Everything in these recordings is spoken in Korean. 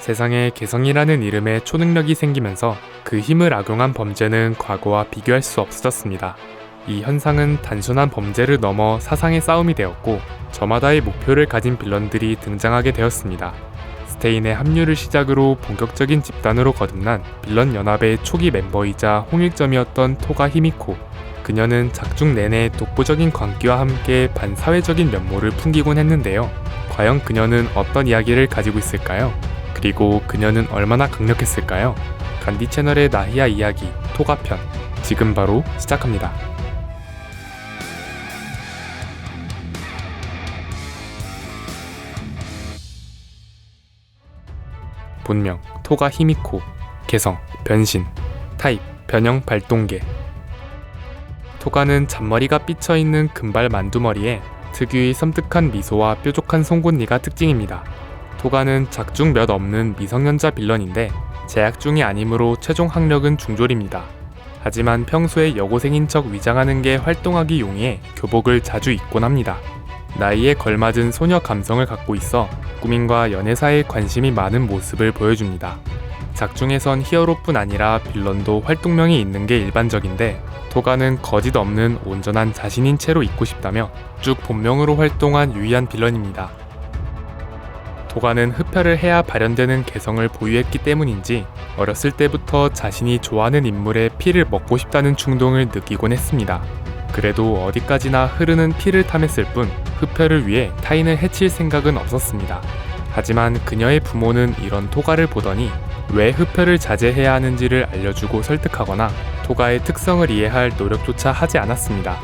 세상에 개성이라는 이름의 초능력이 생기면서 그 힘을 악용한 범죄는 과거와 비교할 수 없어졌습니다. 이 현상은 단순한 범죄를 넘어 사상의 싸움이 되었고 저마다의 목표를 가진 빌런들이 등장하게 되었습니다. 스테인의 합류를 시작으로 본격적인 집단으로 거듭난 빌런 연합의 초기 멤버이자 홍일점이었던 토가 히미코. 그녀는 작중 내내 독보적인 광기와 함께 반사회적인 면모를 풍기곤 했는데요. 과연 그녀는 어떤 이야기를 가지고 있을까요? 그리고 그녀는 얼마나 강력했을까요? 간디 채널의 나히야 이야기 토가편, 지금 바로 시작합니다. 본명 토가 히미코, 개성 변신, 타입 변형 발동계. 토가는 잔머리가 삐쳐있는 금발 만두머리에 특유의 섬뜩한 미소와 뾰족한 송곳니가 특징입니다. 토가는 작중 몇 없는 미성년자 빌런인데 재학 중이 아니므로 최종 학력은 중졸입니다. 하지만 평소에 여고생인 척 위장하는 게 활동하기 용이해 교복을 자주 입곤 합니다. 나이에 걸맞은 소녀 감성을 갖고 있어 꾸밈과 연애사에 관심이 많은 모습을 보여줍니다. 작중에선 히어로뿐 아니라 빌런도 활동명이 있는 게 일반적인데 토가는 거짓 없는 온전한 자신인 채로 있고 싶다며 쭉 본명으로 활동한 유일한 빌런입니다. 토가는 흡혈을 해야 발현되는 개성을 보유했기 때문인지 어렸을 때부터 자신이 좋아하는 인물의 피를 먹고 싶다는 충동을 느끼곤 했습니다. 그래도 어디까지나 흐르는 피를 탐했을 뿐 흡혈을 위해 타인을 해칠 생각은 없었습니다. 하지만 그녀의 부모는 이런 토가를 보더니 왜 흡혈을 자제해야 하는지를 알려주고 설득하거나 토가의 특성을 이해할 노력조차 하지 않았습니다.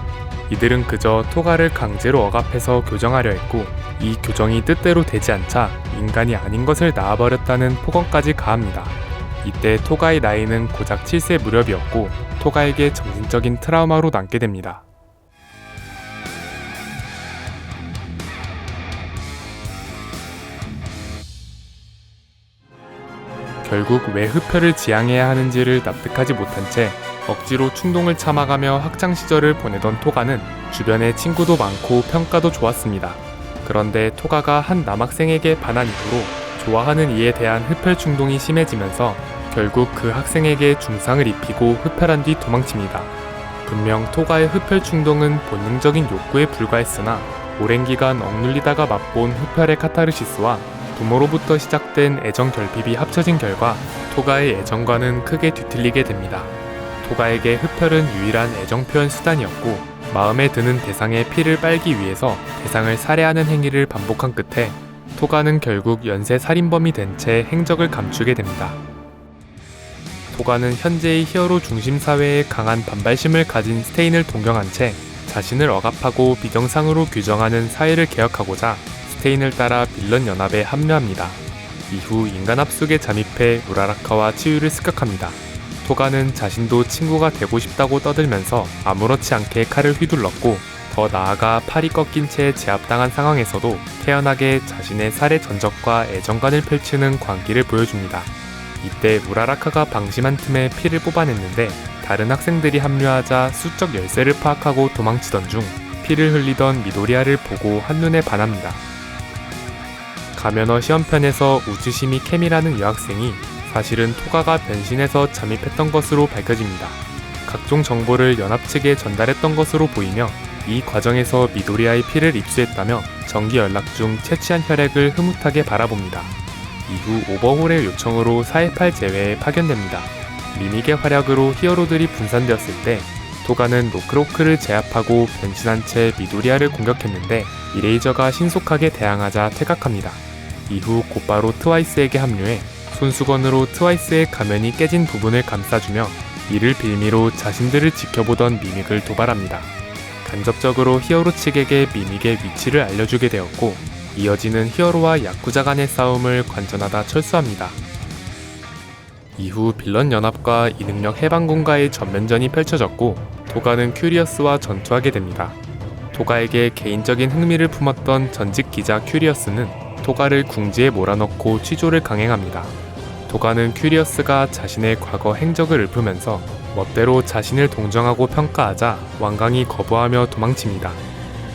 이들은 그저 토가를 강제로 억압해서 교정하려 했고 이 교정이 뜻대로 되지 않자 인간이 아닌 것을 낳아버렸다는 폭언까지 가합니다. 이때 토가의 나이는 고작 7세 무렵이었고 토가에게 정신적인 트라우마로 남게 됩니다. 결국 왜 흡혈을 지향해야 하는지를 납득하지 못한 채 억지로 충동을 참아가며 학창시절을 보내던 토가는 주변에 친구도 많고 평가도 좋았습니다. 그런데 토가가 한 남학생에게 반한 이후로 좋아하는 이에 대한 흡혈 충동이 심해지면서 결국 그 학생에게 중상을 입히고 흡혈한 뒤 도망칩니다. 분명 토가의 흡혈 충동은 본능적인 욕구에 불과했으나 오랜 기간 억눌리다가 맛본 흡혈의 카타르시스와 부모로부터 시작된 애정 결핍이 합쳐진 결과 토가의 애정과는 크게 뒤틀리게 됩니다. 토가에게 흡혈은 유일한 애정 표현 수단이었고 마음에 드는 대상의 피를 빨기 위해서 대상을 살해하는 행위를 반복한 끝에 토가는 결국 연쇄 살인범이 된 채 행적을 감추게 됩니다. 토가는 현재의 히어로 중심 사회에 강한 반발심을 가진 스테인을 동경한 채 자신을 억압하고 비정상으로 규정하는 사회를 개혁하고자 스테인을 따라 빌런 연합에 합류합니다. 이후 인간 합숙에 잠입해 우라라카와 치유를 습격합니다. 토가는 자신도 친구가 되고 싶다고 떠들면서 아무렇지 않게 칼을 휘둘렀고 더 나아가 팔이 꺾인 채 제압당한 상황에서도 태연하게 자신의 살해 전적과 애정관을 펼치는 광기를 보여줍니다. 이때 우라라카가 방심한 틈에 피를 뽑아냈는데 다른 학생들이 합류하자 수적 열세를 파악하고 도망치던 중 피를 흘리던 미도리아를 보고 한눈에 반합니다. 가면어 시험편에서 우즈시미 캠이라는 여학생이 사실은 토가가 변신해서 잠입했던 것으로 밝혀집니다. 각종 정보를 연합 측에 전달했던 것으로 보이며 이 과정에서 미도리아의 피를 입수했다며 정기 연락 중 채취한 혈액을 흐뭇하게 바라봅니다. 이후 오버홀의 요청으로 4.18 제외에 파견됩니다. 미믹의 활약으로 히어로들이 분산되었을 때 토가는 로크로크를 제압하고 변신한 채 미도리아를 공격했는데 이레이저가 신속하게 대항하자 퇴각합니다. 이후 곧바로 트와이스에게 합류해 손수건으로 트와이스의 가면이 깨진 부분을 감싸주며 이를 빌미로 자신들을 지켜보던 미믹을 도발합니다. 간접적으로 히어로 측에게 미믹의 위치를 알려주게 되었고 이어지는 히어로와 야쿠자 간의 싸움을 관전하다 철수합니다. 이후 빌런 연합과 이능력 해방군과의 전면전이 펼쳐졌고 토가는 큐리어스와 전투하게 됩니다. 토가에게 개인적인 흥미를 품었던 전직 기자 큐리어스는 토가를 궁지에 몰아넣고 취조를 강행합니다. 토가는 큐리어스가 자신의 과거 행적을 읊으면서 멋대로 자신을 동정하고 평가하자 완강히 거부하며 도망칩니다.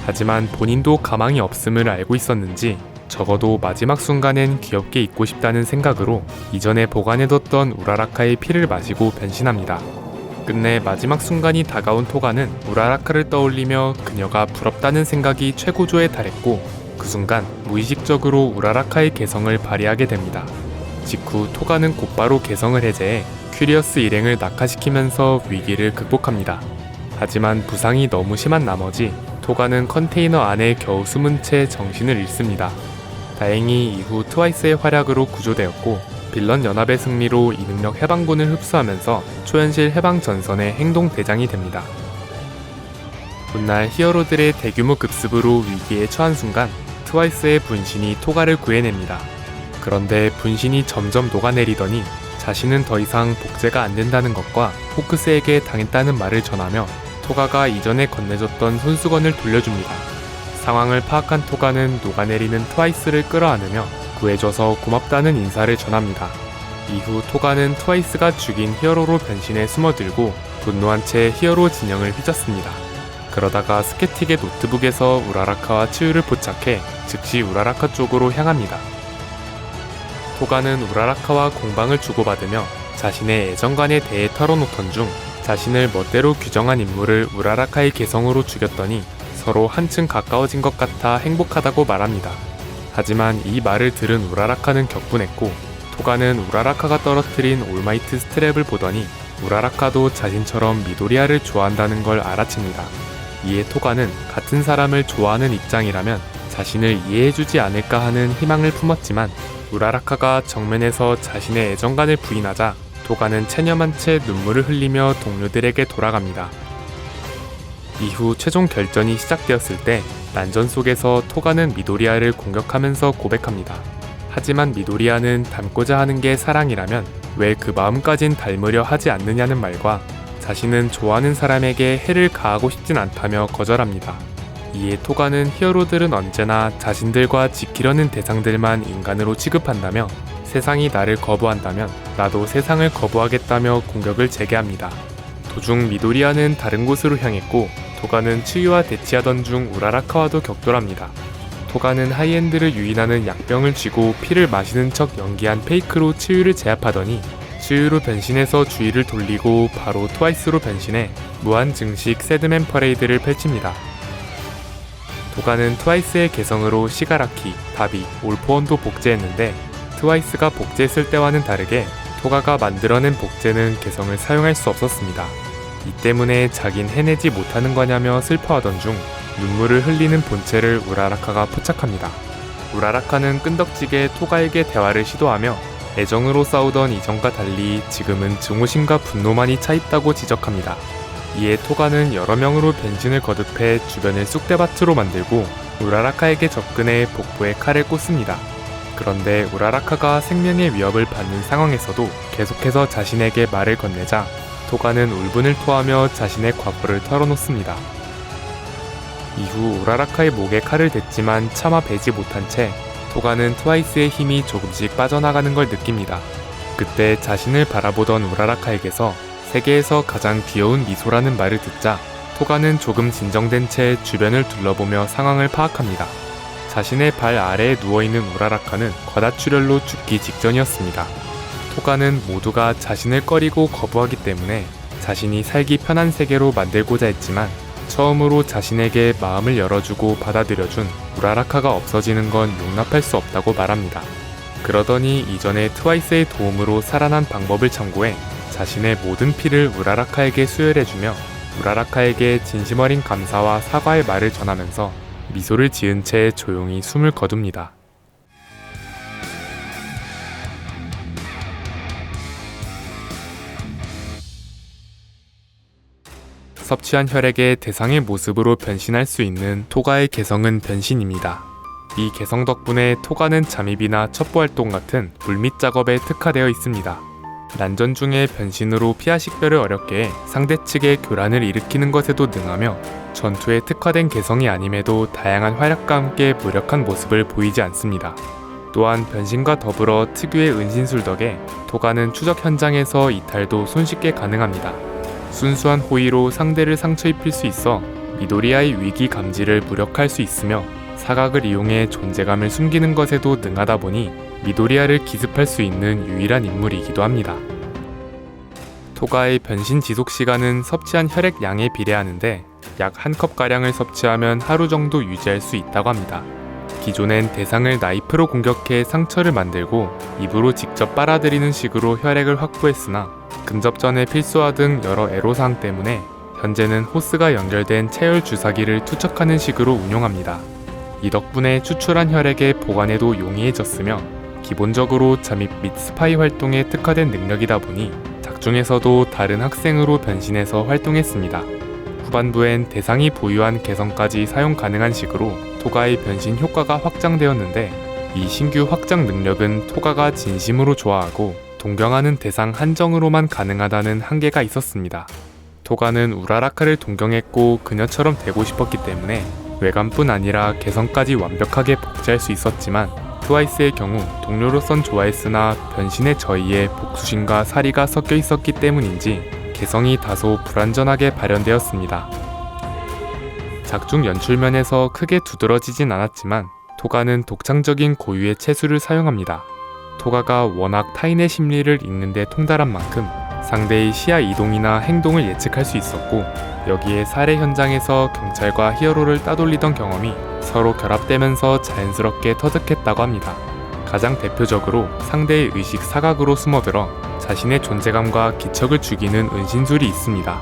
하지만 본인도 가망이 없음을 알고 있었는지 적어도 마지막 순간엔 귀엽게 있고 싶다는 생각으로 이전에 보관해뒀던 우라라카의 피를 마시고 변신합니다. 끝내 마지막 순간이 다가온 토가는 우라라카를 떠올리며 그녀가 부럽다는 생각이 최고조에 달했고 그 순간 무의식적으로 우라라카의 개성을 발휘하게 됩니다. 직후 토가는 곧바로 개성을 해제해 큐리어스 일행을 낙하시키면서 위기를 극복합니다. 하지만 부상이 너무 심한 나머지 토가는 컨테이너 안에 겨우 숨은 채 정신을 잃습니다. 다행히 이후 트와이스의 활약으로 구조되었고 빌런 연합의 승리로 이능력 해방군을 흡수하면서 초현실 해방 전선의 행동 대장이 됩니다. 훗날 히어로들의 대규모 급습으로 위기에 처한 순간 트와이스의 분신이 토가를 구해냅니다. 그런데 분신이 점점 녹아내리더니 자신은 더 이상 복제가 안 된다는 것과 호크스에게 당했다는 말을 전하며 토가가 이전에 건네줬던 손수건을 돌려줍니다. 상황을 파악한 토가는 녹아내리는 트와이스를 끌어안으며 구해줘서 고맙다는 인사를 전합니다. 이후 토가는 트와이스가 죽인 히어로로 변신해 숨어들고 분노한 채 히어로 진영을 휘젓습니다. 그러다가 스케틱의 노트북에서 우라라카와 치유를 포착해 즉시 우라라카 쪽으로 향합니다. 토가는 우라라카와 공방을 주고받으며 자신의 애정관에 대해 털어놓던 중 자신을 멋대로 규정한 인물을 우라라카의 개성으로 죽였더니 서로 한층 가까워진 것 같아 행복하다고 말합니다. 하지만 이 말을 들은 우라라카는 격분했고 토가는 우라라카가 떨어뜨린 올마이트 스트랩을 보더니 우라라카도 자신처럼 미도리아를 좋아한다는 걸 알아챕니다. 이에 토가는 같은 사람을 좋아하는 입장이라면 자신을 이해해주지 않을까 하는 희망을 품었지만 우라라카가 정면에서 자신의 애정관을 부인하자 토가는 체념한 채 눈물을 흘리며 동료들에게 돌아갑니다. 이후 최종 결전이 시작되었을 때 난전 속에서 토가는 미도리아를 공격하면서 고백합니다. 하지만 미도리아는 닮고자 하는 게 사랑이라면 왜 그 마음까진 닮으려 하지 않느냐는 말과 자신은 좋아하는 사람에게 해를 가하고 싶진 않다며 거절합니다. 이에 토가는 히어로들은 언제나 자신들과 지키려는 대상들만 인간으로 취급한다며 세상이 나를 거부한다면 나도 세상을 거부하겠다며 공격을 재개합니다. 도중 미도리아는 다른 곳으로 향했고 토가는 치유와 대치하던 중 우라라카와도 격돌합니다. 토가는 하이엔드를 유인하는 약병을 쥐고 피를 마시는 척 연기한 페이크로 치유를 제압하더니 치유로 변신해서 주의를 돌리고 바로 트와이스로 변신해 무한 증식 새드맨 퍼레이드를 펼칩니다. 토가는 트와이스의 개성으로 시가라키, 다비, 올포원도 복제했는데 트와이스가 복제했을 때와는 다르게 토가가 만들어낸 복제는 개성을 사용할 수 없었습니다. 이 때문에 자긴 해내지 못하는 거냐며 슬퍼하던 중 눈물을 흘리는 본체를 우라라카가 포착합니다. 우라라카는 끈덕지게 토가에게 대화를 시도하며 애정으로 싸우던 이전과 달리 지금은 증오심과 분노만이 차있다고 지적합니다. 이에 토가는 여러 명으로 변신을 거듭해 주변을 쑥대밭으로 만들고 우라라카에게 접근해 복부에 칼을 꽂습니다. 그런데 우라라카가 생명의 위협을 받는 상황에서도 계속해서 자신에게 말을 건네자 토가는 울분을 토하며 자신의 과거를 털어놓습니다. 이후 우라라카의 목에 칼을 댔지만 차마 베지 못한 채 토가는 트와이스의 힘이 조금씩 빠져나가는 걸 느낍니다. 그때 자신을 바라보던 우라라카에게서 세계에서 가장 귀여운 미소라는 말을 듣자 토가는 조금 진정된 채 주변을 둘러보며 상황을 파악합니다. 자신의 발 아래에 누워있는 우라라카는 과다출혈로 죽기 직전이었습니다. 토가는 모두가 자신을 꺼리고 거부하기 때문에 자신이 살기 편한 세계로 만들고자 했지만 처음으로 자신에게 마음을 열어주고 받아들여준 우라라카가 없어지는 건 용납할 수 없다고 말합니다. 그러더니 이전에 트와이스의 도움으로 살아난 방법을 참고해 자신의 모든 피를 우라라카에게 수혈해주며 우라라카에게 진심 어린 감사와 사과의 말을 전하면서 미소를 지은 채 조용히 숨을 거둡니다. 섭취한 혈액에 대상의 모습으로 변신할 수 있는 토가의 개성은 변신입니다. 이 개성 덕분에 토가는 잠입이나 첩보활동 같은 물밑 작업에 특화되어 있습니다. 난전 중에 변신으로 피하 식별을 어렵게 해 상대 측의 교란을 일으키는 것에도 능하며 전투에 특화된 개성이 아님에도 다양한 활약과 함께 무력한 모습을 보이지 않습니다. 또한 변신과 더불어 특유의 은신술 덕에 토가는 추적 현장에서 이탈도 손쉽게 가능합니다. 순수한 호의로 상대를 상처 입힐 수 있어 미도리아의 위기 감지를 무력할 수 있으며 사각을 이용해 존재감을 숨기는 것에도 능하다 보니 미도리아를 기습할 수 있는 유일한 인물이기도 합니다. 토가의 변신 지속 시간은 섭취한 혈액 양에 비례하는데 약 한 컵가량을 섭취하면 하루 정도 유지할 수 있다고 합니다. 기존엔 대상을 나이프로 공격해 상처를 만들고 입으로 직접 빨아들이는 식으로 혈액을 확보했으나 근접전에 필수화 등 여러 애로사항 때문에 현재는 호스가 연결된 체열 주사기를 투척하는 식으로 운용합니다. 이 덕분에 추출한 혈액의 보관에도 용이해졌으며 기본적으로 잠입 및 스파이 활동에 특화된 능력이다 보니 작중에서도 다른 학생으로 변신해서 활동했습니다. 후반부엔 대상이 보유한 개성까지 사용 가능한 식으로 토가의 변신 효과가 확장되었는데 이 신규 확장 능력은 토가가 진심으로 좋아하고 동경하는 대상 한정으로만 가능하다는 한계가 있었습니다. 토가는 우라라카를 동경했고 그녀처럼 되고 싶었기 때문에 외관뿐 아니라 개성까지 완벽하게 복제할 수 있었지만 트와이스의 경우 동료로선 좋아했으나 변신의 저희에 복수심과 사리가 섞여 있었기 때문인지 개성이 다소 불완전하게 발현되었습니다. 작중 연출면에서 크게 두드러지진 않았지만 토가는 독창적인 고유의 채수를 사용합니다. 토가가 워낙 타인의 심리를 읽는 데 통달한 만큼 상대의 시야 이동이나 행동을 예측할 수 있었고 여기에 살해 현장에서 경찰과 히어로를 따돌리던 경험이 서로 결합되면서 자연스럽게 터득했다고 합니다. 가장 대표적으로 상대의 의식 사각으로 숨어들어 자신의 존재감과 기척을 죽이는 은신술이 있습니다.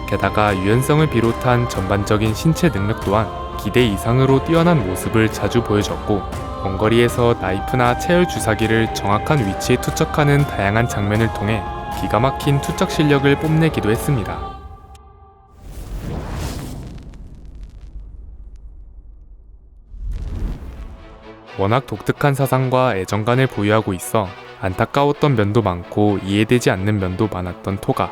게다가 유연성을 비롯한 전반적인 신체 능력 또한 기대 이상으로 뛰어난 모습을 자주 보여줬고 원거리에서 나이프나 체열 주사기를 정확한 위치에 투척하는 다양한 장면을 통해 기가 막힌 투척 실력을 뽐내기도 했습니다. 워낙 독특한 사상과 애정관을 보유하고 있어 안타까웠던 면도 많고 이해되지 않는 면도 많았던 토가.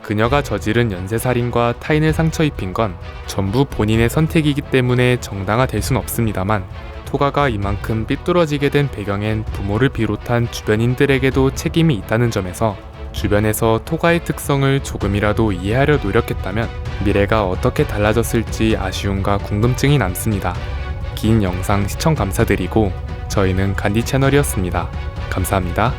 그녀가 저지른 연쇄살인과 타인을 상처 입힌 건 전부 본인의 선택이기 때문에 정당화될 순 없습니다만 토가가 이만큼 삐뚤어지게 된 배경엔 부모를 비롯한 주변인들에게도 책임이 있다는 점에서 주변에서 토가의 특성을 조금이라도 이해하려 노력했다면 미래가 어떻게 달라졌을지 아쉬움과 궁금증이 남습니다. 긴 영상 시청 감사드리고 저희는 간디 채널이었습니다. 감사합니다.